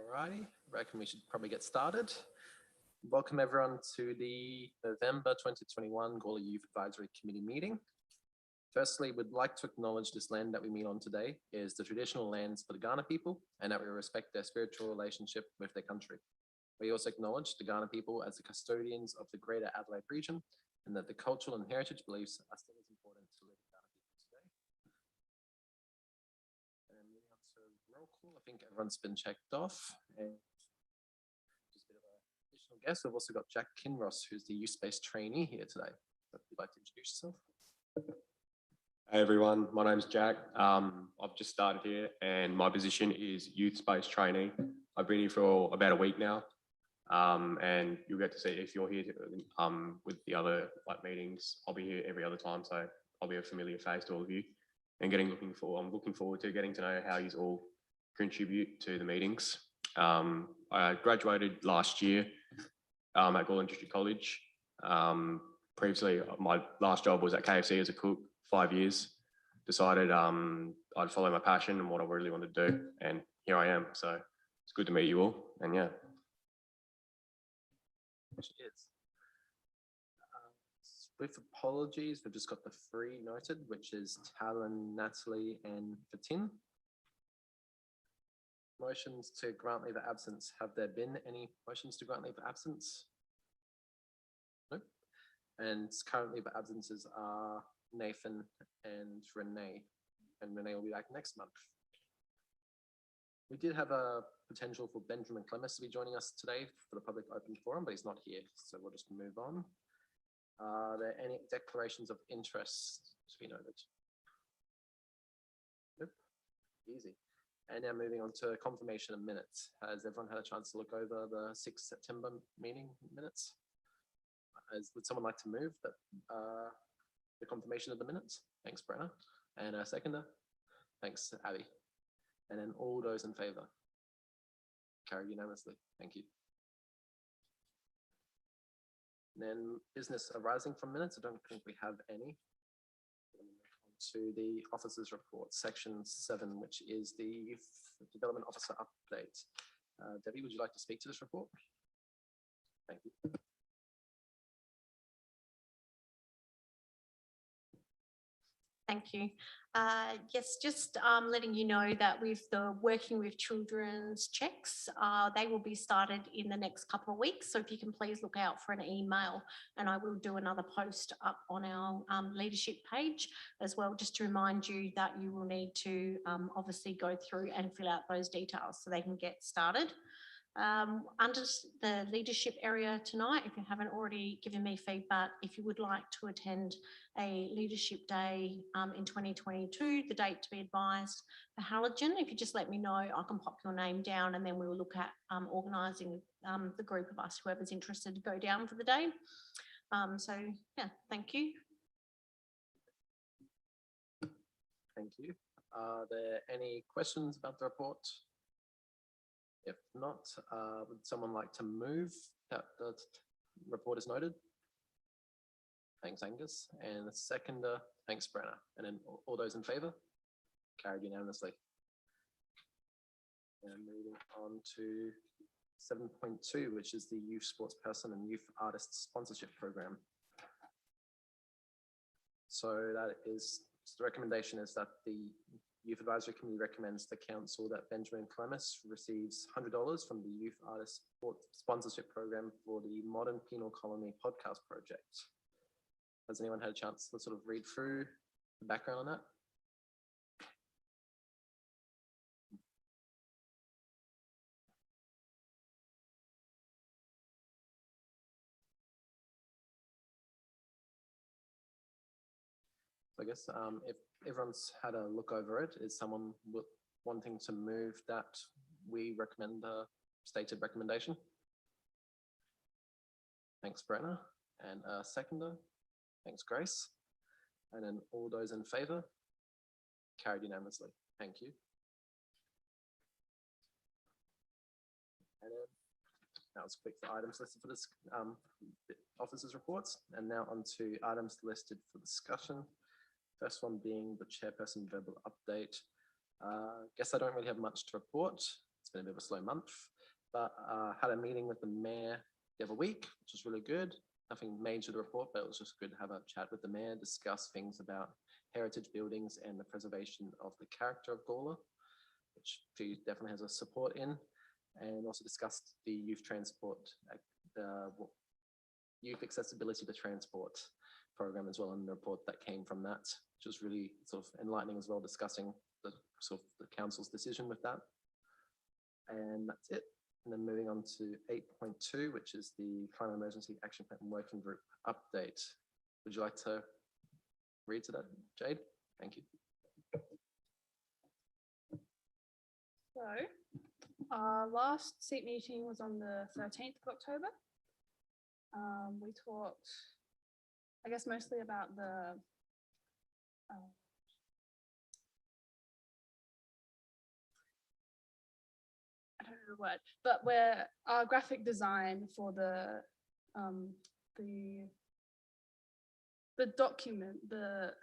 Alrighty, reckon we should probably get started. Welcome everyone to the November 2021 Gawler Youth Advisory Committee meeting. Firstly, we'd like to acknowledge this land that we meet on today is the traditional lands for the Kaurna people and that we respect their spiritual relationship with their country. We also acknowledge the Kaurna people as the custodians of the greater Adelaide region and that the cultural and heritage beliefs are still as important to living Kaurna people today. And moving on to roll call, I think everyone's been checked off. And just a bit of an additional guest, we've also got Jack Kinross, who's the youth-based trainee here today. If you'd like to introduce yourself. Hey everyone, my name's Jack. I've just started here and my position is youth space trainee. I've been here for about a week now, and you'll get to see if you're here with the other meetings. I'll be here every other time, so I'll be a familiar face to all of you. And I'm looking forward to getting to know how you all contribute to the meetings. I graduated last year at Gawler District College. Previously, my last job was at KFC as a cook. 5 years, decided I'd follow my passion and what I really wanted to do, and here I am. So it's good to meet you all, and yeah. Cheers. With apologies, we've just got the three noted, which is Talon, Natalie, and Fatin. Motions to grant leave of absence. Have there been any motions to grant leave of absence? Nope. And current leave of absences are Nathan and Renee will be back next month. We did have a potential for Benjamin Clemens to be joining us today for the public open forum, but he's not here, so we'll just move on. Are there any declarations of interest to be noted? Nope. Easy. And now moving on to confirmation of minutes. Has everyone had a chance to look over the 6th September meeting minutes? Would someone like to move that the confirmation of the minutes? Thanks, Brenna. And a seconder? Thanks, Abby. And then all those in favour? Carried unanimously. Thank you. And then business arising from minutes. I don't think we have any. To the officers report, section 7, which is the Youth Development Officer update. Debbie, would you like to speak to this report? Thank you. Thank you. Yes, just letting you know that with the working with children's checks, they will be started in the next couple of weeks. So if you can please look out for an email, and I will do another post up on our leadership page as well, just to remind you that you will need to obviously go through and fill out those details so they can get started. Under the leadership area tonight, if you haven't already given me feedback, if you would like to attend a leadership day in 2022, the date to be advised for Halogen, if you just let me know, I can pop your name down and then we will look at organising the group of us, whoever's interested, to go down for the day. So yeah, thank you. Thank you. Are there any questions about the report? If not, would someone like to move that the report is noted? Thanks, Angus. And the seconder, thanks, Brenna. And then all those in favour? Carried unanimously. And moving on to 7.2, which is the Youth Sports Person and Youth Artist Sponsorship Program. So that is, the recommendation is that the Youth Advisory Committee recommends the council that Benjamin Clemens receives $100 from the Youth Artist Sponsorship Program for the Modern Penal Colony podcast project. Has anyone had a chance to sort of read through the background on that? So I guess if everyone's had a look over it, is someone wanting to move that we recommend the stated recommendation? Thanks, Brenna. And a seconder? Thanks, Grace. And then all those in favour? Carried unanimously. Thank you. And then that was quick for items listed for this officers' reports. And now on to items listed for discussion. First one being the chairperson verbal update. Guess I don't really have much to report. It's been a bit of a slow month. but had a meeting with the mayor the other week, which was really good. Nothing major to report, but it was just good to have a chat with the mayor, discuss things about heritage buildings and the preservation of the character of Gawler, which she definitely has a support in, and also discussed the youth transport, the youth accessibility to transport program as well, and the report that came from that, which was really sort of enlightening as well, discussing the sort of the council's decision with that. And that's it. And then moving on to 8.2, which is the Climate Emergency Action Plan Working Group update. Would you like to read to that, Jade? Thank you. So, our last seat meeting was on the 13th of October. We talked, I guess, mostly about the I don't know the word, but where our graphic design for the document, the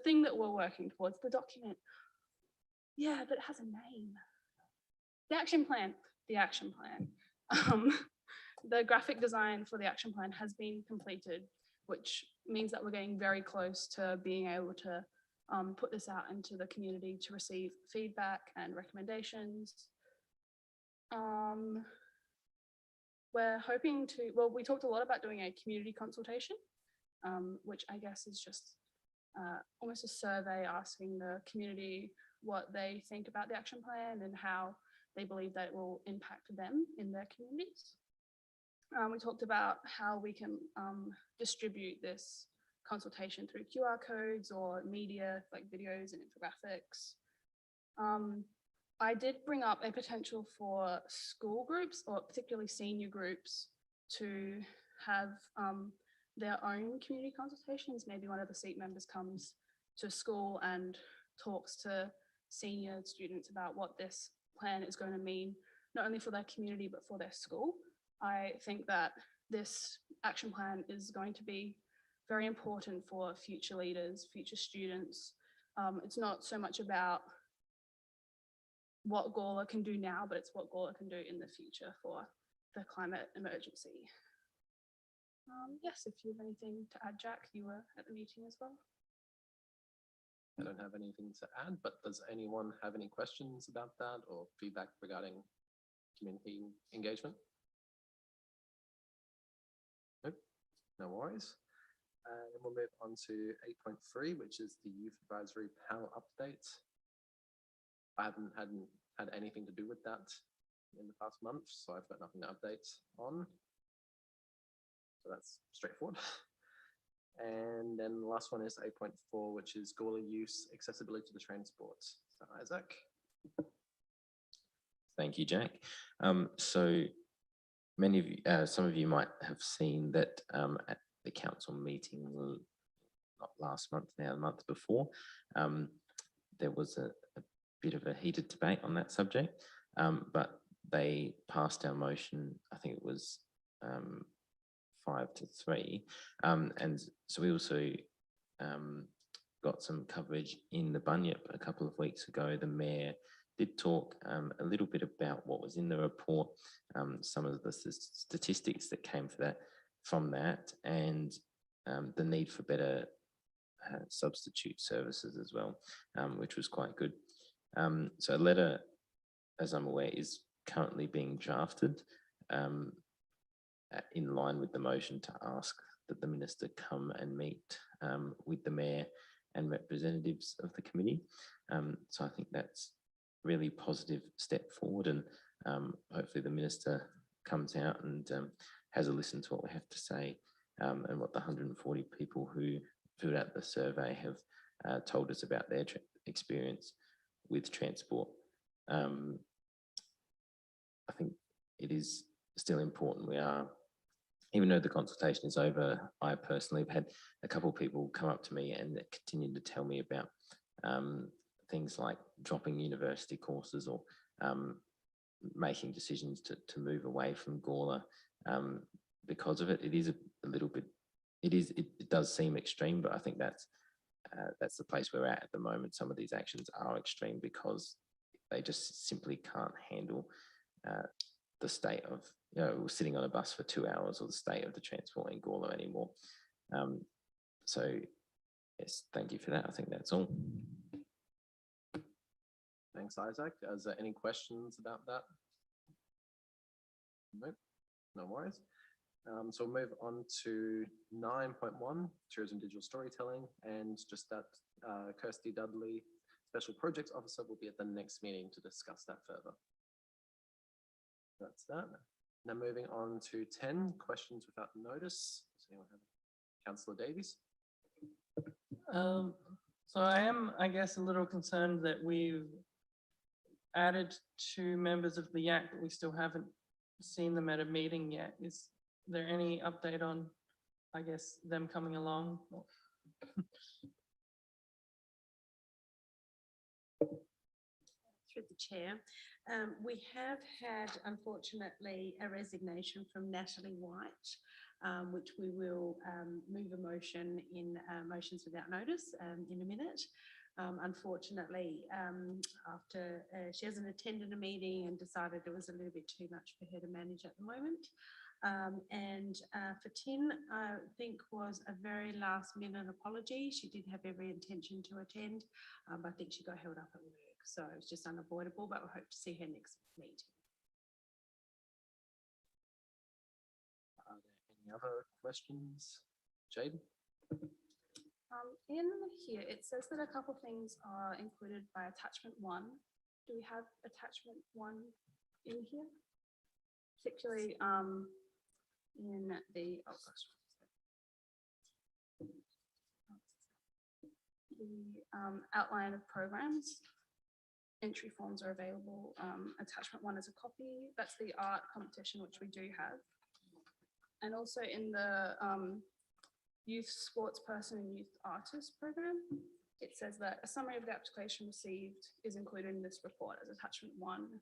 thing that we're working towards, the document. Yeah, but it has a name. The action plan. The graphic design for the action plan has been completed, which means that we're getting very close to being able to put this out into the community to receive feedback and recommendations. We're hoping to, well, we talked a lot about doing a community consultation, which I guess is just almost a survey asking the community what they think about the action plan and how they believe that it will impact them in their communities. We talked about how we can distribute this consultation through QR codes or media like videos and infographics. I did bring up a potential for school groups, or particularly senior groups, to have their own community consultations. Maybe one of the seat members comes to school and talks to senior students about what this plan is going to mean, not only for their community, but for their school. I think that this action plan is going to be very important for future leaders, future students. It's not so much about what Gawler can do now, but it's what Gawler can do in the future for the climate emergency. Yes, if you have anything to add, Jack, you were at the meeting as well. I don't have anything to add, but does anyone have any questions about that or feedback regarding community engagement? Nope, no worries. And we'll move on to 8.3, which is the Youth Advisory Panel update. I haven't had anything to do with that in the past month, so I've got nothing to update on. So that's straightforward. And then the last one is 8.4, which is Gawler use accessibility to transport. So Isaac. Thank you, Jack. So many of you, some of you might have seen that at the council meeting, not last month, now the month before, there was a bit of a heated debate on that subject, but they passed our motion. I think it was 5-3, and so we also got some coverage in the Bunyip a couple of weeks ago. The mayor did talk a little bit about what was in the report, some of the statistics that came from that, and the need for better substitute services as well, which was quite good. So a letter, as I'm aware, is currently being drafted in line with the motion to ask that the minister come and meet with the mayor and representatives of the committee. So I think that's a really positive step forward, and hopefully the minister comes out and has a listen to what we have to say, and what the 140 people who filled out the survey have told us about their experience with transport. I think it is still important. We are, even though the consultation is over, I personally have had a couple of people come up to me and continue to tell me about things like dropping university courses or making decisions to move away from Gawler because of it. It is a little bit, it does seem extreme, but I think that's the place we're at the moment. Some of these actions are extreme because they just simply can't handle the state of, sitting on a bus for 2 hours or the state of the transport in Gawler anymore. So yes, thank you for that. I think that's all. Thanks, Isaac. Is there any questions about that? Nope, no worries. So we'll move on to 9.1, tourism digital storytelling, and just that Kirsty Dudley, Special Projects Officer, will be at the next meeting to discuss that further. That's that. Now moving on to 10, questions without notice. Does anyone have? Councillor Davies. So I am, I guess, a little concerned that we've added 2 members of the YAC, but we still haven't seen them at a meeting yet. Is there any update on, I guess, them coming along? Through the chair, we have had, unfortunately, a resignation from Natalie White, which we will move a motion in motions without notice in a minute. Unfortunately, after she hasn't attended a meeting and decided it was a little bit too much for her to manage at the moment. For Tin, I think was a very last minute apology. She did have every intention to attend, but I think she got held up at work. So it's just unavoidable, but we hope to see her next meeting. Are there any other questions? Jade? In here, it says that a couple things are included by attachment 1. Do we have attachment 1 in here? Particularly in the, outline of programs. Entry forms are available. Attachment 1 is a copy. That's the art competition, which we do have. And also in the youth sports person and youth artist program, it says that a summary of the application received is included in this report as attachment 1.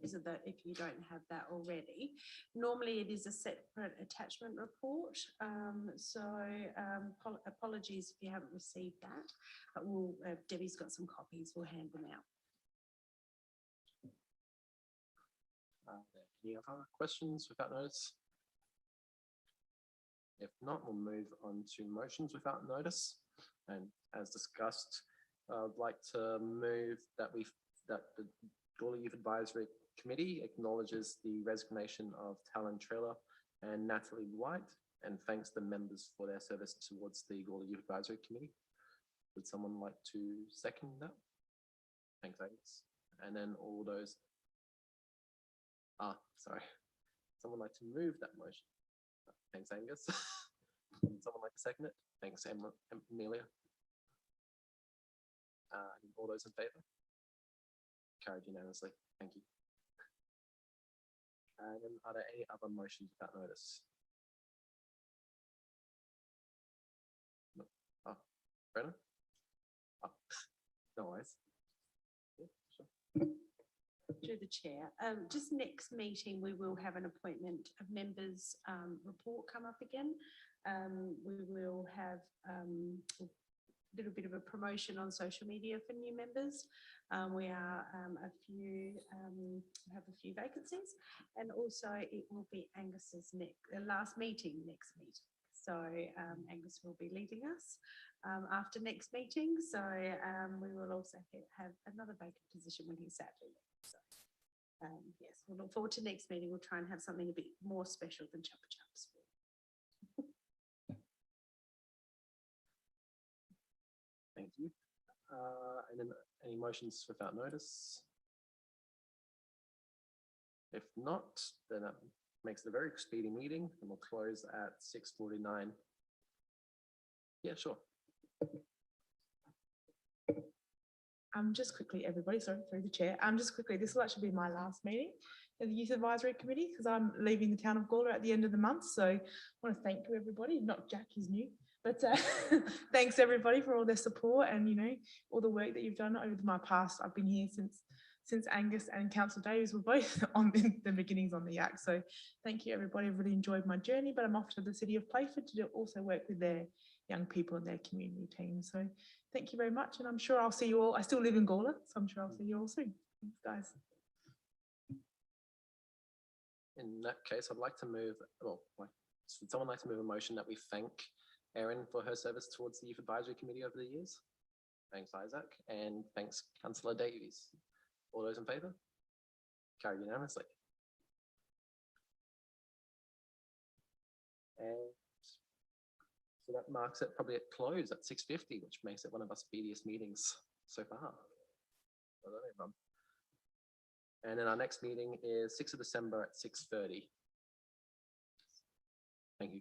Is it that if you don't have that already, normally it is a separate attachment report. Apologies if you haven't received that, but we'll, Debbie's got some copies, we'll hand them out. Any other questions without notice? If not, we'll move on to motions without notice. And as discussed, I'd like to move that the Gawler Youth Advisory Committee acknowledges the resignation of Talon Trailer and Natalie White and thanks the members for their service towards the Gawler Youth Advisory Committee. Would someone like to second that? Thanks, Angus. And then all those. Sorry. Someone like to move that motion? Thanks, Angus. Someone like to second it? Thanks, Amelia. All those in favour? Carried unanimously. Thank you. And then are there any other motions without notice? No. Oh, Brennan? Oh, no worries. Yeah, sure. Through the chair, just next meeting, we will have an appointment of members report come up again. We will have a little bit of a promotion on social media for new members. We are have a few vacancies, and also it will be Angus's last meeting next meeting. So Angus will be leading us after next meeting. So we will also have another vacant position when he's sadly left. So yes, we'll look forward to next meeting. We'll try and have something a bit more special than Chuppa Chups. Thank you. And then any motions without notice? If not, then that makes it a very speedy meeting and we'll close at 6:49. Yeah, sure. Just quickly, everybody, sorry, through the chair. Just quickly, this will actually be my last meeting of the Youth Advisory Committee because I'm leaving the town of Gawler at the end of the month. So I want to thank you, everybody. Not Jack, he's new, but thanks everybody for all their support and, you know, all the work that you've done over my past. I've been here since since Angus and Councillor Davies were both on the beginnings on the Act. So thank you, everybody. I've really enjoyed my journey, but I'm off to the City of Playford to also work with their young people and their community team. So thank you very much. And I'm sure I'll see you all. I still live in Gawler, so I'm sure I'll see you all soon. Thanks, guys. In that case, I'd like to move, well, would someone like to move a motion that we thank Erin for her service towards the Youth Advisory Committee over the years? Thanks, Isaac, and thanks, Councillor Davies. All those in favour? Carried unanimously. And so that marks it probably at close at 6:50, which makes it one of our speediest meetings so far. Well done, everyone. And then our next meeting is 6th of December at 6:30. Thank you.